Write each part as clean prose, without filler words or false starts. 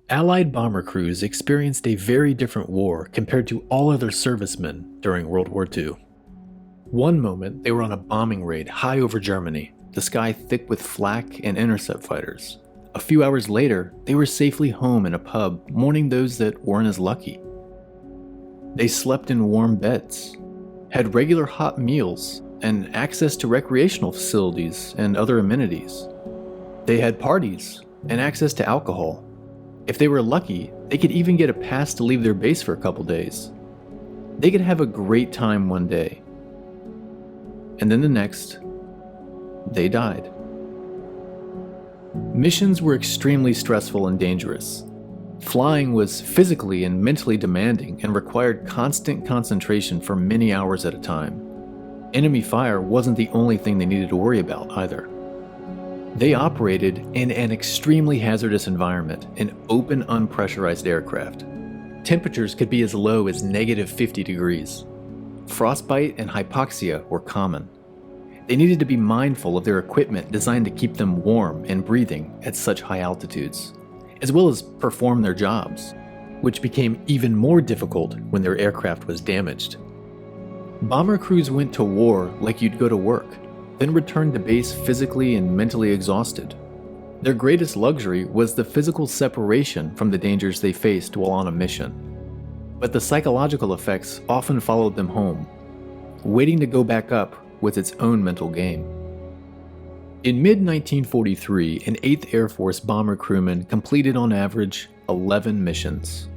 Allied bomber crews experienced a very different war compared to all other servicemen during World War II. One moment, they were on a bombing raid high over Germany, the sky thick with flak and intercept fighters. A few hours later, they were safely home in a pub, mourning those that weren't as lucky. They slept in warm beds, had regular hot meals, and access to recreational facilities and other amenities. They had parties and access to alcohol. If they were lucky, they could even get a pass to leave their base for a couple days. They could have a great time one day. And then the next, they died. Missions were extremely stressful and dangerous. Flying was physically and mentally demanding and required constant concentration for many hours at a time. Enemy fire wasn't the only thing they needed to worry about either. They operated in an extremely hazardous environment in open, unpressurized aircraft. Temperatures could be as low as -50 degrees. Frostbite and hypoxia were common. They needed to be mindful of their equipment designed to keep them warm and breathing at such high altitudes, as well as perform their jobs, which became even more difficult when their aircraft was damaged. Bomber crews went to war like you'd go to work, then returned to base physically and mentally exhausted. Their greatest luxury was the physical separation from the dangers they faced while on a mission. But the psychological effects often followed them home. Waiting to go back up was its own mental game. In mid-1943, an 8th Air Force bomber crewman completed on average 11 missions.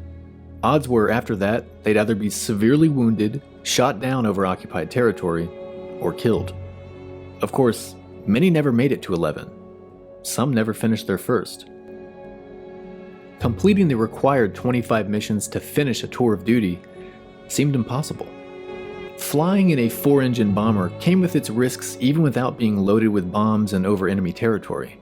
Odds were after that, they'd either be severely wounded, shot down over occupied territory, or killed. Of course, many never made it to 11. Some never finished their first. Completing the required 25 missions to finish a tour of duty seemed impossible. Flying in a 4-engine bomber came with its risks even without being loaded with bombs and over enemy territory.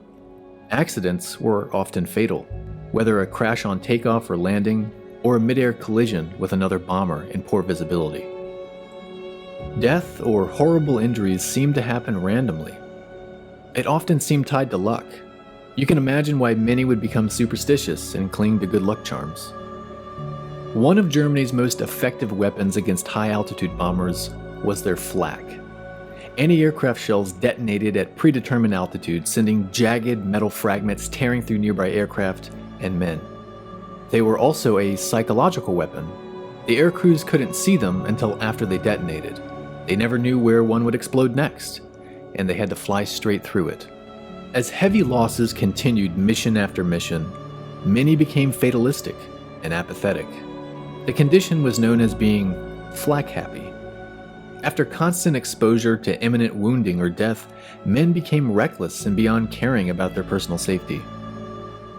Accidents were often fatal, whether a crash on takeoff or landing, or a mid-air collision with another bomber in poor visibility. Death or horrible injuries seemed to happen randomly. It often seemed tied to luck. You can imagine why many would become superstitious and cling to good luck charms. One of Germany's most effective weapons against high-altitude bombers was their flak. Anti-aircraft shells detonated at predetermined altitudes, sending jagged metal fragments tearing through nearby aircraft and men. They were also a psychological weapon. The air crews couldn't see them until after they detonated. They never knew where one would explode next, and they had to fly straight through it. As heavy losses continued mission after mission, many became fatalistic and apathetic. The condition was known as being flak happy. After constant exposure to imminent wounding or death, men became reckless and beyond caring about their personal safety.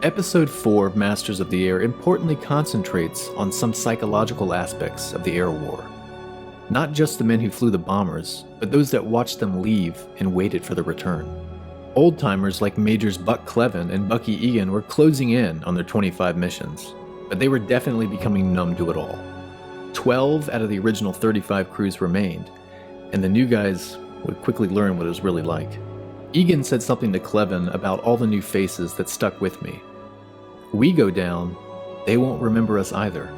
Episode 4 of Masters of the Air importantly concentrates on some psychological aspects of the air war. Not just the men who flew the bombers, but those that watched them leave and waited for the return. Old-timers like Majors Buck Clevin and Bucky Egan were closing in on their 25 missions, but they were definitely becoming numb to it all. 12 out of the original 35 crews remained, and the new guys would quickly learn what it was really like. Egan said something to Clevin about all the new faces that stuck with me. We go down, they won't remember us either,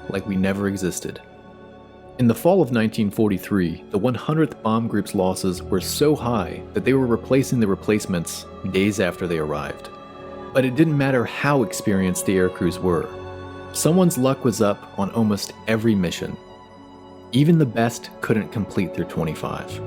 like we never existed. In the fall of 1943, the 100th Bomb Group's losses were so high that they were replacing the replacements days after they arrived. But it didn't matter how experienced the air crews were. Someone's luck was up on almost every mission. Even the best couldn't complete their 25.